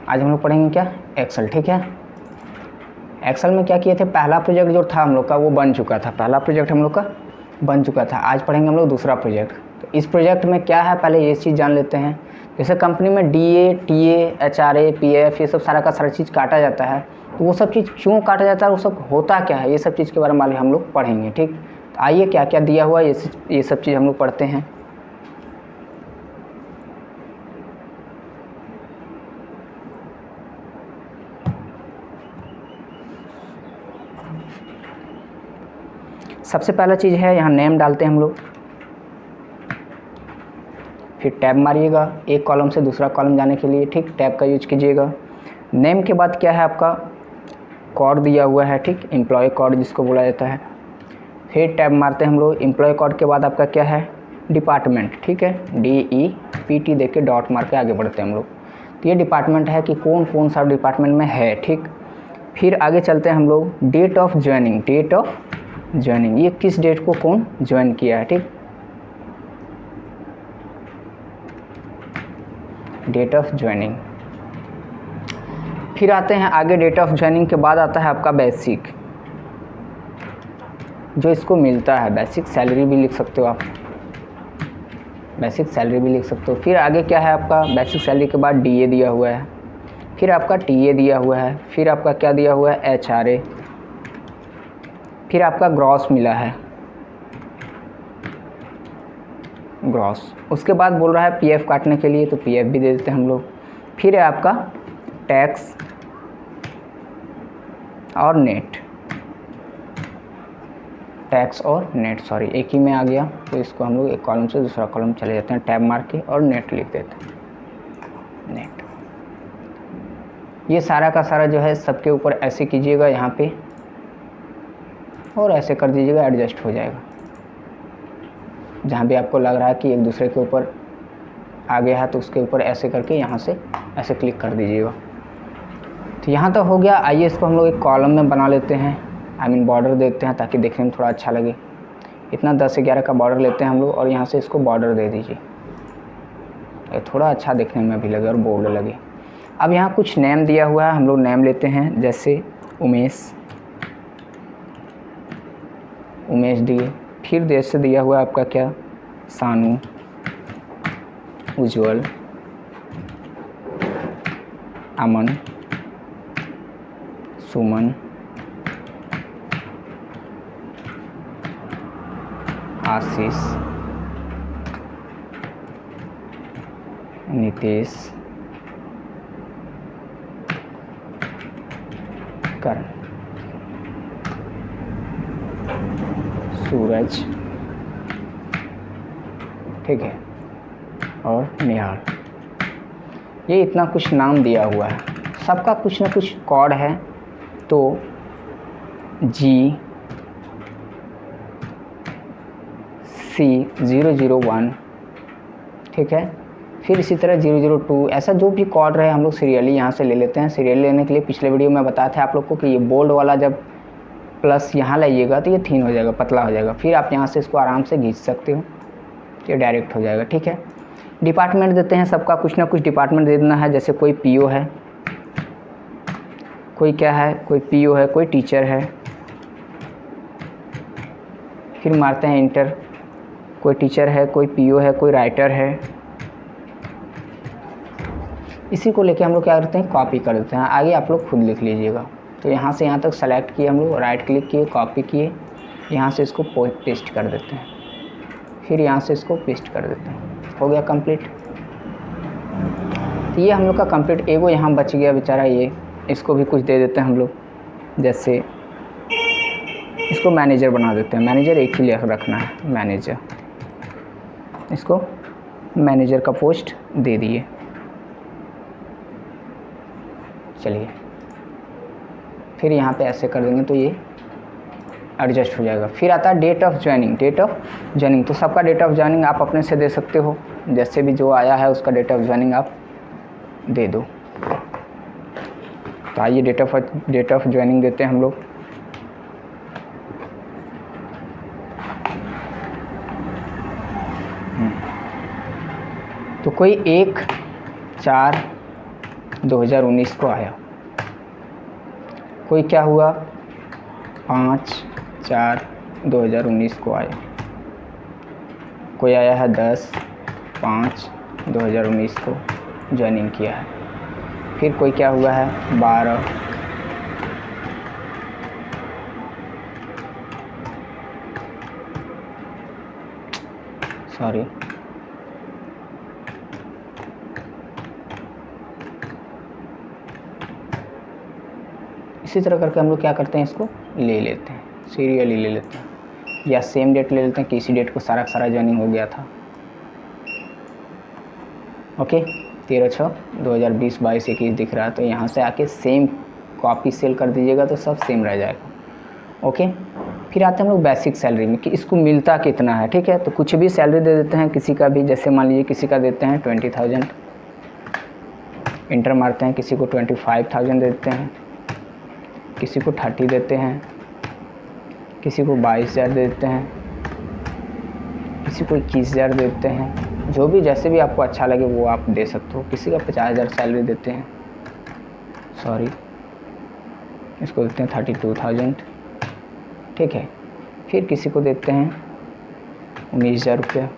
आज हम लोग पढ़ेंगे क्या, एक्सेल। ठीक है, एक्सेल में क्या किए थे, पहला प्रोजेक्ट जो था हम लोग का वो बन चुका था, पहला प्रोजेक्ट हम लोग का बन चुका था। आज पढ़ेंगे हम लोग दूसरा प्रोजेक्ट। तो इस प्रोजेक्ट में क्या है, पहले ये चीज़ जान लेते हैं। जैसे कंपनी में DA, TA, HRA, PF ये सब सारा का सारा चीज़ काटा जाता है, तो वो सब चीज़ क्यों काटा जाता है, वो सब होता क्या है, ये सब चीज़ के बारे में हम लोग पढ़ेंगे। ठीक, तो आइए क्या क्या दिया हुआ ये सब चीज़ हम लोग पढ़ते हैं। सबसे पहला चीज़ है, यहाँ नेम डालते हैं हम लोग, फिर टैब मारिएगा एक कॉलम से दूसरा कॉलम जाने के लिए। ठीक, टैब का यूज कीजिएगा। नेम के बाद क्या है, आपका कोड दिया हुआ है। ठीक, एम्प्लॉय कोड जिसको बोला जाता है। फिर टैब मारते हैं हम लोग। एम्प्लॉय कोड के बाद आपका क्या है, डिपार्टमेंट। ठीक है, DEPT दे के डॉट मार के आगे बढ़ते हैं हम लोग। तो ये डिपार्टमेंट है कि कौन कौन सा डिपार्टमेंट में है। ठीक, फिर आगे चलते हैं हम लोग, date of joining. Date of joining, ये किस डेट को कौन ज्वाइन किया है। ठीक, डेट ऑफ ज्वाइनिंग। फिर आते हैं आगे, डेट ऑफ ज्वाइनिंग के बाद आता है आपका बेसिक, जो इसको मिलता है। बेसिक सैलरी भी लिख सकते हो आप, बेसिक सैलरी भी लिख सकते हो। फिर आगे क्या है आपका, बेसिक सैलरी के बाद DA दिया हुआ है, फिर आपका TA दिया हुआ है, फिर आपका क्या दिया हुआ है, HRA, फिर आपका ग्रॉस मिला है, ग्रॉस। उसके बाद बोल रहा है PF काटने के लिए, तो PF भी दे देते हैं हम लोग। फिर है आपका टैक्स और नेट, टैक्स और नेट, सॉरी एक ही में आ गया, तो इसको हम लोग एक कॉलम से दूसरा कॉलम चले जाते हैं, टैब मार के और नेट लिख देते हैं, नेट। ये सारा का सारा जो है सबके ऊपर ऐसे कीजिएगा यहाँ पे, और ऐसे कर दीजिएगा, एडजस्ट हो जाएगा। जहाँ भी आपको लग रहा है कि एक दूसरे के ऊपर आ गया है, तो उसके ऊपर ऐसे करके यहाँ से ऐसे क्लिक कर दीजिएगा। तो यहाँ तो हो गया। आइए इसको हम लोग एक कॉलम में बना लेते हैं, बॉर्डर देते हैं ताकि देखने में थोड़ा अच्छा लगे। इतना 10 से 11 का बॉर्डर लेते हैं हम लोग, और यहाँ से इसको बॉर्डर दे दीजिए, थोड़ा अच्छा देखने में भी लगे और बोल्ड लगे। अब यहाँ कुछ नेम दिया हुआ है, हम लोग नेम लेते हैं, जैसे उमेश दिए। फिर देश से दिया हुआ है आपका क्या, सानू, उज्जवल, अमन, सुमन, आशीष, नितेश, करण, सूरज, ठीक है, और निहाल। ये इतना कुछ नाम दिया हुआ है, सबका कुछ ना कुछ कोड है। तो GC001, ठीक है। फिर इसी तरह 002, ऐसा जो भी कोड रहे हम लोग सीरियली यहाँ से ले लेते हैं। सीरियल लेने के लिए पिछले वीडियो में बताया था आप लोग को कि ये बोल्ड वाला जब प्लस यहाँ लाइएगा तो ये थिन हो जाएगा, पतला हो जाएगा। फिर आप यहाँ से इसको आराम से खींच सकते हो, ये डायरेक्ट हो जाएगा। ठीक है, डिपार्टमेंट देते हैं, सबका कुछ ना कुछ डिपार्टमेंट दे देना है। जैसे कोई PO है, कोई क्या है, कोई PO है, कोई टीचर है। फिर मारते हैं इंटर, कोई टीचर है, कोई PO है, कोई राइटर है। इसी को लेके हम लोग क्या करते हैं, कॉपी कर देते हैं। आगे आप लोग खुद लिख लीजिएगा। तो यहाँ से यहाँ तक सेलेक्ट किए हम लोग, राइट क्लिक किए, कॉपी किए, यहाँ से इसको पेस्ट कर देते हैं, फिर यहाँ से इसको पेस्ट कर देते हैं। हो गया कंप्लीट। तो ये हम लोग का कंप्लीट। एगो यहाँ बच गया बेचारा, ये इसको भी कुछ दे देते हैं हम लोग। जैसे इसको मैनेजर बना देते हैं, मैनेजर एक ही रखना है, मैनेजर। इसको मैनेजर का पोस्ट दे दिए। चलिए, फिर यहाँ पे ऐसे कर देंगे तो ये एडजस्ट हो जाएगा। फिर आता है date of joining. Date of joining, तो सबका डेट ऑफ ज्वाइनिंग आप अपने से दे सकते हो, जैसे भी जो आया है उसका डेट ऑफ ज्वाइनिंग आप दे दो। तो आइए डेट ऑफ ज्वाइनिंग देते हैं हम लोग। तो कोई 1/4/2023 2019 को आया। कोई क्या हुआ 5/4/2019 को आया। कोई आया है 10/5/2019 को ज्वाइनिंग किया है। फिर कोई क्या हुआ है 12 सॉरी इसी तरह करके हम लोग क्या करते हैं, इसको ले लेते हैं, सीरियली ले लेते हैं, या सेम डेट ले लेते हैं कि इसी डेट को सारा ज्वाइनिंग हो गया था। ओके 13/6/2020 22-21 दिख रहा है, तो यहाँ से आके सेम कॉपी सेल कर दीजिएगा तो सब सेम रह जाएगा। ओके फिर आते हैं हम लोग बेसिक सैलरी में कि इसको मिलता कितना है। ठीक है, तो कुछ भी सैलरी दे देते हैं किसी का भी, जैसे मान लीजिए किसी का देते हैं 20,000, इंटर मारते हैं, किसी को 25,000 देते हैं, किसी को 30 देते हैं, किसी को 22,000 देते हैं, किसी को 21,000 देते हैं, जो भी जैसे भी आपको अच्छा लगे वो आप दे सकते हो। किसी का 50,000 सैलरी देते हैं, सॉरी इसको देते हैं 32,000। ठीक है, फिर किसी को देते हैं 19,000 रुपया,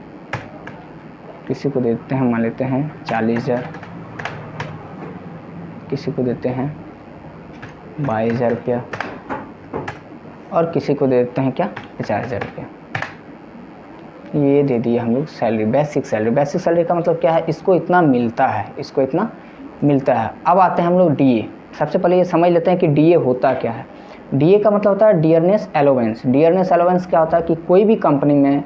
किसी को देते हैं मान लेते हैं 40,000, किसी को देते हैं 22,000 रुपया, और किसी को देते हैं क्या 50,000 रुपया। ये दे दिए हम लोग salary, basic salary. Basic salary का मतलब क्या है, इसको इतना मिलता है, इसको इतना मिलता है। अब आते हैं हम लोग डीए। सबसे पहले ये समझ लेते हैं कि डीए होता क्या है। डीए का मतलब होता है डियरनेस अलाउंस। डियरनेस अलाउंस क्या होता है कि कोई भी कंपनी में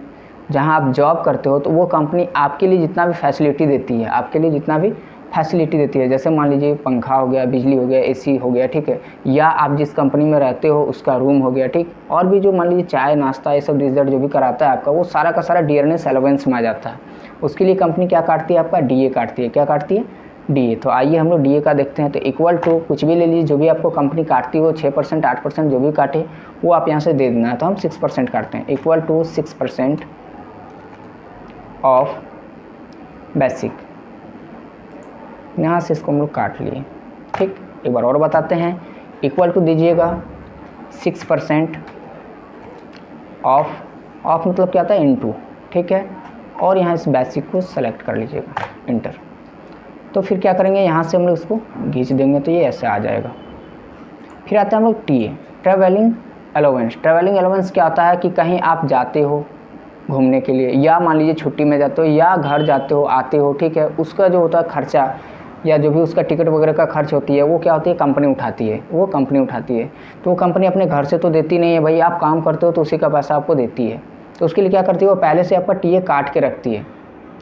जहां आप जॉब करते हो तो वो कंपनी आपके लिए जितना भी फैसिलिटी देती है, आपके लिए जितना भी फैसिलिटी देती है, जैसे मान लीजिए पंखा हो गया, बिजली हो गया, एसी हो गया, ठीक है, या आप जिस कंपनी में रहते हो उसका रूम हो गया, ठीक, और भी जो मान लीजिए चाय नाश्ता ये सब डिजर्ट जो भी कराता है आपका, वो सारा का सारा डियरनेस अलाउंस में आ जाता है। उसके लिए कंपनी क्या काटती है, आपका डीए काटती है। क्या काटती है, डीए। तो आइए हम लोग डीए का देखते हैं। तो इक्वल टू कुछ भी ले लीजिए, जो भी आपको कंपनी काटती हो 6% 8% जो भी काटे वो आप यहाँ से दे देना है। तो हम 6% काटते हैं, इक्वल टू 6% ऑफ बेसिक। यहाँ से इसको हम लोग काट लिए। ठीक, एक बार और बताते हैं, इक्वल टू दीजिएगा 6% ऑफ मतलब क्या आता है, इनटू। ठीक है, और यहाँ इस बेसिक को सेलेक्ट कर लीजिएगा, इंटर। तो फिर क्या करेंगे, यहाँ से हम लोग इसको खींच देंगे तो ये ऐसे आ जाएगा। फिर आता है हम लोग TA, travelling allowance. Travelling allowance क्या आता है कि कहीं आप जाते हो घूमने के लिए, या मान लीजिए छुट्टी में जाते हो, या घर जाते हो आते हो, ठीक है, उसका जो होता है खर्चा या जो भी उसका टिकट वगैरह का खर्च होती है वो क्या होती है, कंपनी उठाती है। वो कंपनी उठाती है, तो वो कंपनी अपने घर से तो देती नहीं है भाई, आप काम करते हो तो उसी का पैसा आपको देती है। तो उसके लिए क्या करती है, वो पहले से आपका टीए काट के रखती है,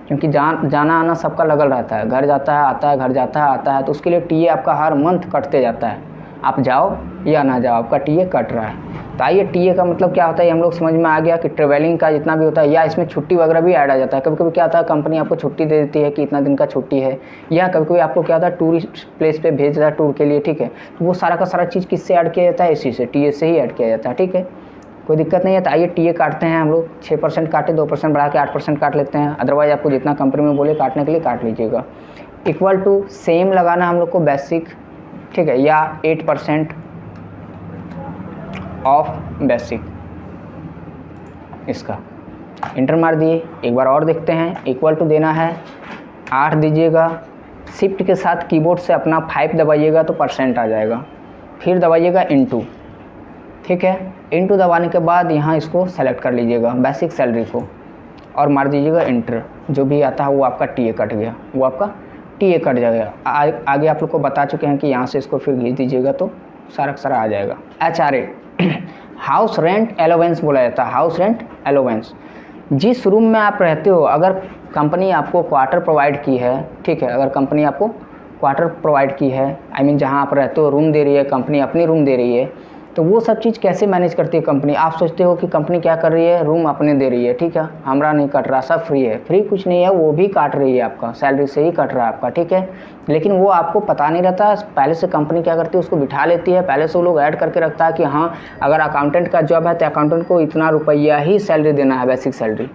क्योंकि जाना आना सबका लगल रहता है, घर जाता है आता है, घर जाता है आता है, तो उसके लिए टीए आपका हर मंथ कटते जाता है। आप जाओ या ना जाओ आपका टीए कट रहा है। तो आइए टीए का मतलब क्या होता है, हम लोग समझ में आ गया कि ट्रैवलिंग का जितना भी होता है, या इसमें छुट्टी वगैरह भी ऐड आ जाता है। कभी कभी क्या होता है, कंपनी आपको छुट्टी दे देती है कि इतना दिन का छुट्टी है, या कभी कभी आपको क्या होता है टूरिस्ट प्लेस पे भेज देता है टूर के लिए, ठीक है, तो वो सारा का सारा चीज़ किससे ऐड किया जाता है, इसी से, टीए से ही ऐड किया जाता है। ठीक है, कोई दिक्कत नहीं है। तो आइए टीए काटते हैं हम लोग, 6% काटे, 2% बढ़ा के 8% काट लेते हैं। अदरवाइज आपको जितना कंपनी में बोले काटने के लिए काट लीजिएगा। इक्वल टू सेम लगाना हम लोग को बेसिक, ठीक है, या 8% ऑफ बेसिक, इसका इंटर मार दिए। एक बार और देखते हैं, इक्वल टू देना है 8 दीजिएगा, शिफ्ट के साथ कीबोर्ड से अपना 5 दबाइएगा तो % आ जाएगा, फिर दबाइएगा इनटू। ठीक है, इनटू दबाने के बाद यहाँ इसको सेलेक्ट कर लीजिएगा बेसिक सैलरी को और मार दीजिएगा इंटर। जो भी आता है वो आपका टीए कट गया, वो आपका टीए कट जाएगा। आगे आप लोग को बता चुके हैं कि यहाँ से इसको फिर खींच दीजिएगा तो सारा का सारा आ जाएगा। HRA हाउस रेंट अलाउंस बोला जाता है। हाउस रेंट अलाउंस, जिस रूम में आप रहते हो, अगर कंपनी आपको क्वार्टर प्रोवाइड की है, ठीक है, अगर कंपनी आपको क्वार्टर प्रोवाइड की है, आई मीन जहाँ आप रहते हो रूम दे रही है कंपनी, अपनी रूम दे रही है, तो वो सब चीज़ कैसे मैनेज करती है कंपनी। आप सोचते हो कि कंपनी क्या कर रही है, रूम अपने दे रही है, ठीक है, हमारा नहीं कट रहा, सब फ्री है। फ्री कुछ नहीं है, वो भी काट रही है, आपका सैलरी से ही कट रहा है आपका, ठीक है, लेकिन वो आपको पता नहीं रहता। पहले से कंपनी क्या करती है, उसको बिठा लेती है, पहले से वो लोग ऐड करके रखता है कि हाँ अगर अकाउंटेंट का जॉब है तो अकाउंटेंट को इतना रुपया ही सैलरी देना है, बेसिक सैलरी।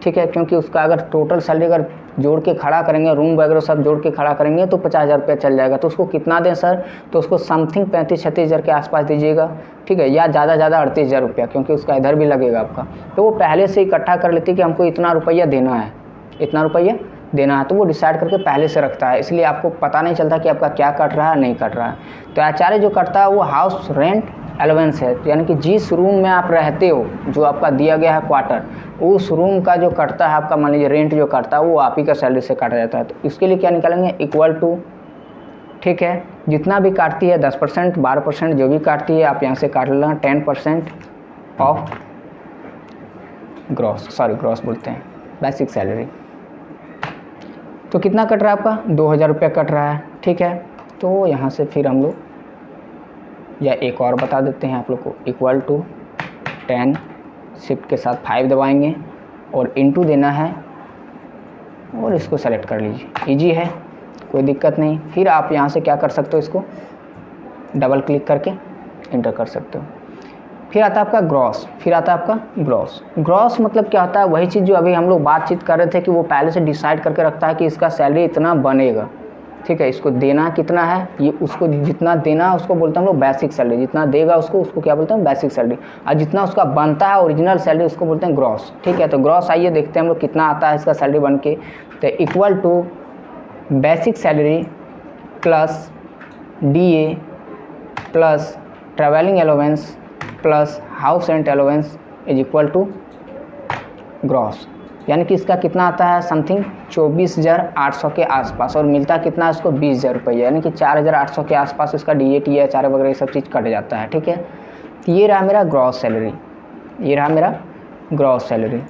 ठीक है, क्योंकि उसका अगर टोटल सैलरी अगर जोड़ के खड़ा करेंगे, रूम वगैरह सब जोड़ के खड़ा करेंगे तो 50,000 रुपया चल जाएगा। तो उसको कितना दें सर, तो उसको समथिंग 35-36 के आसपास दीजिएगा, ठीक है, या ज़्यादा 38,000 रुपया, क्योंकि उसका इधर भी लगेगा आपका। तो वो पहले से इकट्ठा कर लेती है कि हमको इतना रुपया देना है, इतना रुपया देना है, तो वो डिसाइड करके पहले से रखता है, इसलिए आपको पता नहीं चलता कि आपका क्या कट रहा है नहीं कट रहा है। तो एचआरए जो कटता है वो हाउस रेंट अलाउंस है, यानी कि जिस रूम में आप रहते हो, जो आपका दिया गया है क्वार्टर, उस रूम का जो कटता है आपका, मान लीजिए रेंट जो कटता है वो आप ही का सैलरी से काटा जाता है। तो इसके लिए क्या निकालेंगे, इक्वल टू, ठीक है, जितना भी काटती है 10%, 12% जो भी काटती है आप यहाँ से काट लेना, 10% ऑफ ग्रॉस, सॉरी ग्रॉस बोलते हैं, बेसिक सैलरी। तो कितना कट रहा है आपका, 2,000 रुपया कट रहा है, ठीक है। तो यहाँ से फिर हम लोग या एक और बता देते हैं आप लोग को, इक्वल टू 10 शिफ्ट के साथ 5 दबाएंगे और इनटू देना है और इसको सेलेक्ट कर लीजिए, इजी है, कोई दिक्कत नहीं। फिर आप यहाँ से क्या कर सकते हो, इसको डबल क्लिक करके इंटर कर सकते हो। फिर आता है आपका ग्रॉस, फिर आता है आपका ग्रॉस। ग्रॉस मतलब क्या होता है, वही चीज़ जो अभी हम लोग बातचीत कर रहे थे कि वो पहले से डिसाइड करके रखता है कि इसका सैलरी इतना बनेगा, ठीक है, इसको देना कितना है, ये उसको जितना देना उसको बोलते हैं हम लोग बेसिक सैलरी, जितना देगा उसको क्या बोलते हैं बेसिक सैलरी, और जितना उसका बनता है ओरिजिनल सैलरी उसको बोलते हैं ग्रॉस, ठीक है। तो ग्रॉस आइए देखते हैं हम लोग कितना आता है इसका सैलरी बन के। तो equal to basic salary plus DA plus travelling allowance plus house rent allowance is equal to gross, यानी कि इसका कितना आता है, समथिंग 24,800 के आसपास, और मिलता कितना है इसको, 20,000 रुपये, यानी कि 4,800 के आसपास इसका DA TA HRA वगैरह ये सब चीज़ कट जाता है, ठीक है। तो ये रहा मेरा ग्रॉस सैलरी, ये रहा मेरा ग्रॉस सैलरी,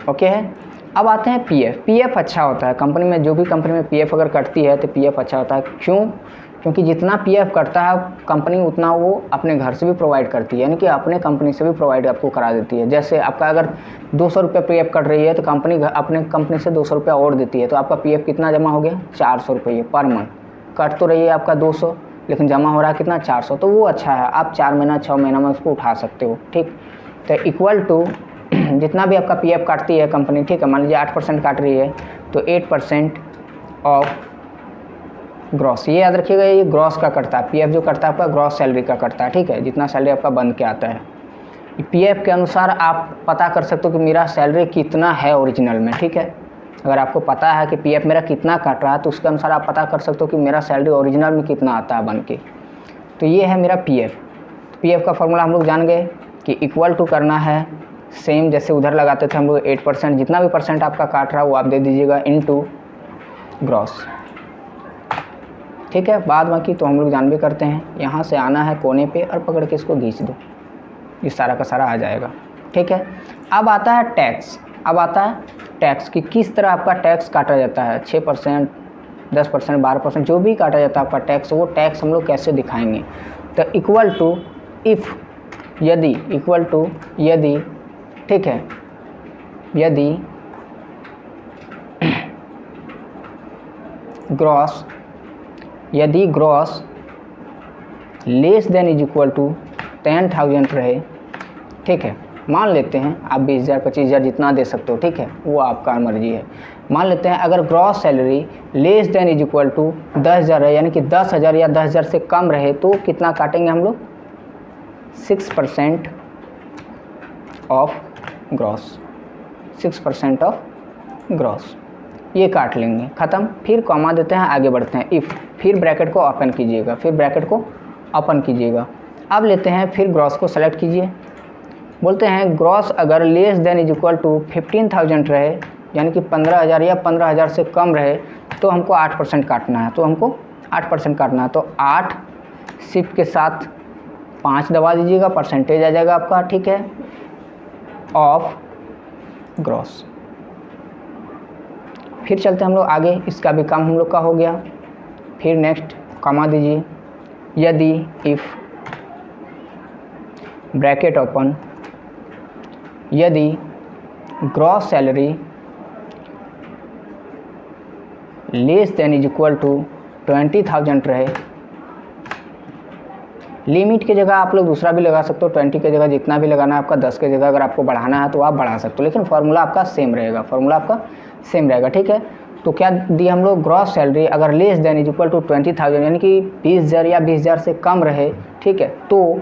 ओके है। अब आते हैं PF अच्छा होता है कंपनी में, जो भी कंपनी में PF अगर कटती है तो PF अच्छा होता है। क्यों, क्योंकि जितना PF कटता है कंपनी उतना वो अपने घर से भी प्रोवाइड करती है, यानी कि अपने कंपनी से भी प्रोवाइड आपको करा देती है। जैसे आपका अगर 200 रुपये PF कट रही है तो कंपनी अपने कंपनी से 200 रुपया और देती है, तो आपका PF कितना जमा हो गया, 400 रुपये पर मंथ। कट तो रही है आपका 200, लेकिन जमा हो रहा है कितना, 400, तो वो अच्छा है, आप 4 महीना 6 महीना में उसको उठा सकते हो, ठीक। तो इक्वल टू जितना भी आपका PF काटती है कंपनी, ठीक है, मान लीजिए 8% काट रही है तो 8% ऑफ ग्रॉस, ये याद रखिएगा, ये ग्रॉस का कटता है, PF जो कटता है आपका ग्रॉस सैलरी का कटता है, ठीक है, जितना सैलरी आपका बन के आता है। PF के अनुसार आप पता कर सकते हो कि मेरा सैलरी कितना है ओरिजिनल में, ठीक है। अगर आपको पता है कि PF मेरा कितना कट रहा है तो उसके अनुसार आप पता कर सकते हो कि मेरा सैलरी ओरिजिनल में कितना आता है बन के। तो ये है मेरा PF का फॉर्मूला हम लोग जान गए कि इक्वल टू करना है, सेम जैसे उधर लगाते थे हम लोग 8%, जितना भी परसेंट आपका काट रहा है वो आप दे दीजिएगा इनटू ग्रॉस, ठीक है। बाद बाकी तो हम लोग जान भी करते हैं, यहाँ से आना है कोने पे और पकड़ के इसको खींच दो, ये सारा का सारा आ जाएगा, ठीक है। अब आता है टैक्स, अब आता है टैक्स कि किस तरह आपका टैक्स काटा जाता है, 6%, 10%, 12% जो भी काटा जाता है आपका टैक्स, वो टैक्स हम लोग कैसे दिखाएंगे। तो इक्वल टू इफ़, यदि, इक्वल टू यदि, ठीक है, यदि ग्रॉस, यदि gross less than is equal to 10,000 रहे, ठीक है, मान लेते हैं आप 20,000 25,000 जितना दे सकते हो, ठीक है, वो आपका मर्जी है। मान लेते हैं अगर gross salary less than is equal to 10,000 है, यानी कि 10,000 या 10,000 से कम रहे तो कितना काटेंगे हम लोग, 6% ऑफ ग्रॉस, 6% ऑफ ग्रॉस, ये काट लेंगे, ख़त्म। फिर कॉमा देते हैं, आगे बढ़ते हैं, इफ़, फिर ब्रैकेट को ओपन कीजिएगा, फिर ब्रैकेट को ओपन कीजिएगा। अब लेते हैं फिर ग्रॉस को सेलेक्ट कीजिए, बोलते हैं ग्रॉस अगर less than is equal to 15,000 रहे, यानी कि 15,000 या 15,000 से कम रहे तो हमको 8% काटना है, तो हमको 8% काटना है। तो 8 शिफ्ट के साथ 5 दबा दीजिएगा, परसेंटेज आ जाएगा आपका, ठीक है, ऑफ ग्रॉस। फिर चलते हैं हम लोग आगे, इसका भी काम हम लोग का हो गया। फिर नेक्स्ट कॉमा दीजिए, यदि इफ़ ब्रैकेट ओपन, यदि gross salary less than is equal to 20,000 रहे, लिमिट की जगह आप लोग दूसरा भी लगा सकते हो, 20 की जगह जितना भी लगाना है आपका, 10 की जगह अगर आपको बढ़ाना है तो आप बढ़ा सकते हो, लेकिन फार्मूला आपका सेम रहेगा, फार्मूला आपका सेम रहेगा, ठीक है। तो क्या दिया हम लोग, ग्रॉस सैलरी अगर less than is equal to 20,000 यानी कि 20,000 या 20,000 से कम रहे, ठीक है, तो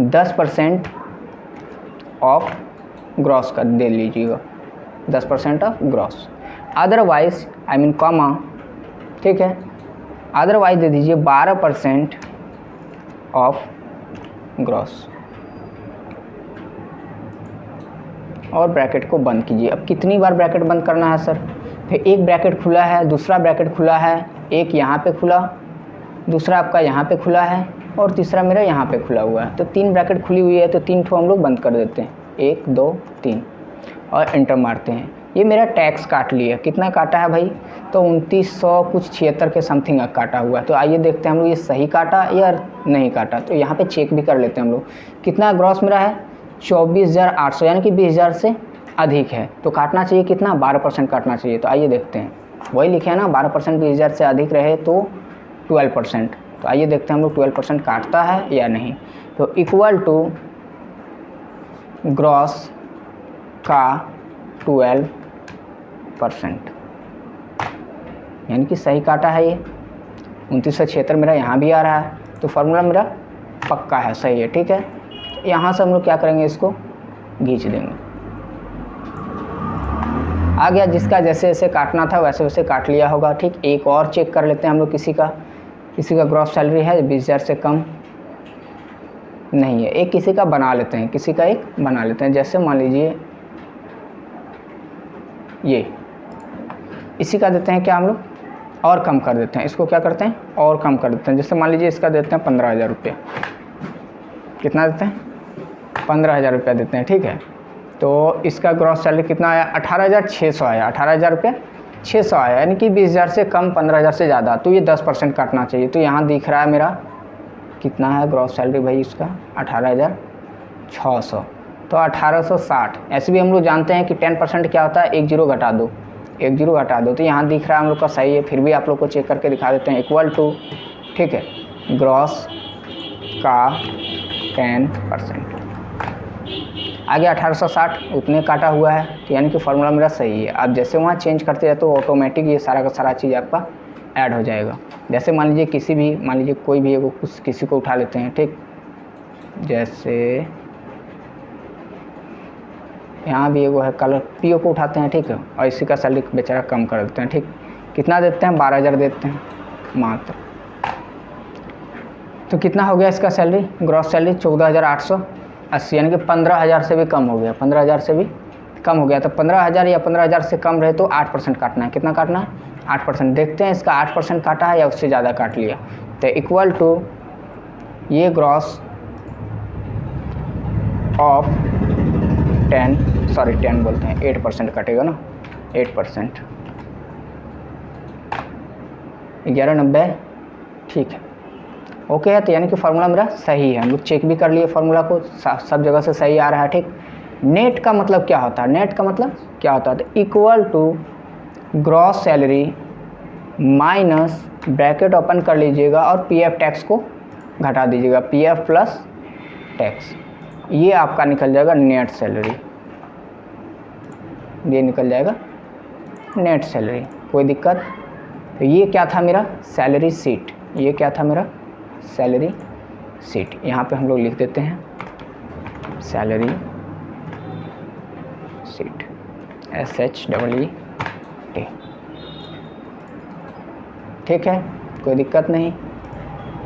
10% ऑफ ग्रॉस कर दे लीजिएगा, 10% of gross. Otherwise I mean comma, ठीक है, अदरवाइज दे दीजिए 12% ऑफ ग्रॉस और ब्रैकेट को बंद कीजिए। अब कितनी बार ब्रैकेट बंद करना है सर, फिर एक ब्रैकेट खुला है, दूसरा ब्रैकेट खुला है, एक यहाँ पे खुला, दूसरा आपका यहाँ पे खुला है और तीसरा मेरा यहाँ पे खुला हुआ है, तो 3 ब्रैकेट खुली हुई है, तो 3 ठो हम लोग बंद कर देते हैं, 1 2 3 और एंटर मारते हैं। ये मेरा टैक्स काट लिया, कितना काटा है भाई, तो 2900 कुछ 76 के समथिंग काटा हुआ है। तो आइए देखते हैं हम लोग ये सही काटा या नहीं काटा, तो यहाँ पे चेक भी कर लेते हैं हम लोग। कितना ग्रॉस मेरा है, 24,800 यानी कि 20,000 से अधिक है, तो काटना चाहिए कितना, 12% काटना चाहिए। तो आइए देखते हैं, वही लिखे है ना, 12% 20,000 से अधिक रहे तो 12%। तो आइए देखते हैं हम लोग 12% काटता है या नहीं। तो इक्वल टू ग्रॉस का 12%, यानी कि सही काटा है ये। 2976 मेरा यहाँ भी आ रहा है, तो फार्मूला मेरा पक्का है, सही है, ठीक है। यहाँ से हम लोग क्या करेंगे, इसको खींच देंगे, आ गया। जिसका जैसे जैसे काटना था वैसे वैसे काट लिया होगा, ठीक। एक और चेक कर लेते हैं हम लोग, किसी का ग्रॉस सैलरी है 20,000 से कम नहीं है, एक किसी का बना लेते हैं, किसी का एक बना लेते हैं। जैसे मान लीजिए ये, इसी का देते हैं क्या हम लोग, और कम कर देते हैं, इसको क्या करते हैं और कम कर देते हैं। जैसे मान लीजिए इसका देते हैं 15,000 रुपये, कितना देते हैं, 15,000 रुपया देते हैं, ठीक है। तो इसका ग्रॉस सैलरी कितना आया, 18,600 आया, 18,000 रुपये 600 आया, यानी कि 20,000 से कम, 15,000 से ज़्यादा, तो ये 10% काटना चाहिए। तो यहाँ दिख रहा है मेरा कितना है ग्रॉस सैलरी भाई इसका, 18,600, तो 1860। ऐसे भी हम लोग जानते हैं कि 10% क्या होता है, 1 0 घटा दो, 1 0 घटा दो, तो यहाँ दिख रहा है हम लोग का सही है। फिर भी आप लोग को चेक करके दिखा देते हैं, इक्वल टू, ठीक है, ग्रॉस का 10%, आगे 1860 उतने काटा हुआ है, तो यानी कि फार्मूला मेरा सही है। आप जैसे वहाँ चेंज करते हैं तो ऑटोमेटिक ये सारा का सारा चीज़ आपका ऐड हो जाएगा। जैसे मान लीजिए किसी भी, मान लीजिए कोई भी एगो कुछ किसी को उठा लेते हैं, ठीक, जैसे यहाँ भी एगो है कलर पीओ को उठाते हैं, ठीक है, और इसी का सैलरी बेचारा कम कर देते हैं, ठीक। कितना देते हैं, 12,000 देते हैं मात्र। तो कितना हो गया इसका सैलरी, ग्रॉस सैलरी 14,880, यानी कि 15,000 से भी कम हो गया, 15,000 से भी कम हो गया। तो 15,000 या 15,000 से कम रहे तो 8% काटना है, कितना काटना है, 8%। देखते हैं इसका 8% काटा है या उससे ज़्यादा काट लिया। तो इक्वल टू ये ग्रॉस ऑफ 10 बोलते हैं, 8% कटेगा ना, 8%, 1190, ठीक है, ओके है। तो यानी कि फार्मूला मेरा सही है, हम लोग चेक भी कर लिए फार्मूला को, सब जगह से सही आ रहा है, ठीक। नेट का मतलब क्या होता है, नेट का मतलब क्या होता है, तो equal to gross salary minus bracket open कर लीजिएगा और पीएफ टैक्स को घटा दीजिएगा, पीएफ प्लस टैक्स, ये आपका निकल जाएगा नेट सैलरी, ये निकल जाएगा नेट सैलरी, कोई दिक्कत। तो ये क्या था मेरा सैलरी शीट, ये क्या था मेरा सैलरी शीट, यहाँ पे हम लोग लिख देते हैं सैलरी शीट, SHEET, ठीक है, कोई दिक्कत नहीं।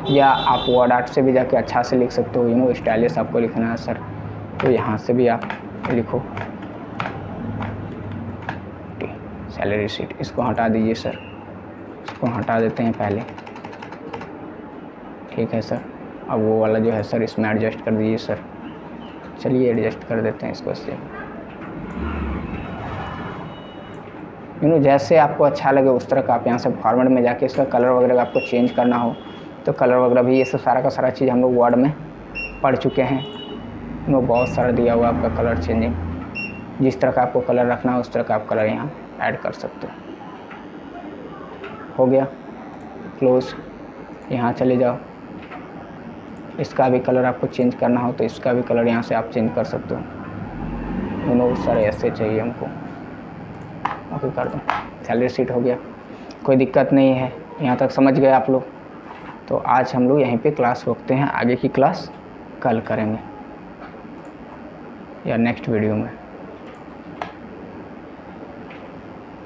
या आप वर्ड आर्ट से भी जाके अच्छा से लिख सकते हो, स्टाइलिश आपको लिखना है सर, तो यहाँ से भी आप लिखो सैलरी शीट। इसको हटा दीजिए सर, इसको हटा देते हैं पहले, ठीक है सर। अब वो वाला जो है सर इसमें एडजस्ट कर दीजिए सर, चलिए एडजस्ट कर देते हैं इसको से, जैसे आपको अच्छा लगे उस तरह का आप यहाँ से फॉर्मेट में जाके इसका कलर वगैरह आपको चेंज करना हो तो कलर वगैरह भी, ये सब सारा का सारा चीज़ हम लोग वर्ड में पढ़ चुके हैं, इनमें बहुत सारा दिया हुआ आपका कलर चेंजिंग, जिस तरह का आपको कलर रखना है उस तरह का आप कलर यहाँ ऐड कर सकते हो। हो गया क्लोज, यहाँ चले जाओ, इसका भी कलर आपको चेंज करना हो तो इसका भी कलर यहाँ से आप चेंज कर सकते हो। दोनों सारे ऐसे चाहिए हमको। ओके कर दो, सैलरी शीट हो गया, कोई दिक्कत नहीं है। यहाँ तक समझ गए आप लोग? तो आज हम लोग यहीं पे क्लास रोकते हैं, आगे की क्लास कल करेंगे या नेक्स्ट वीडियो में।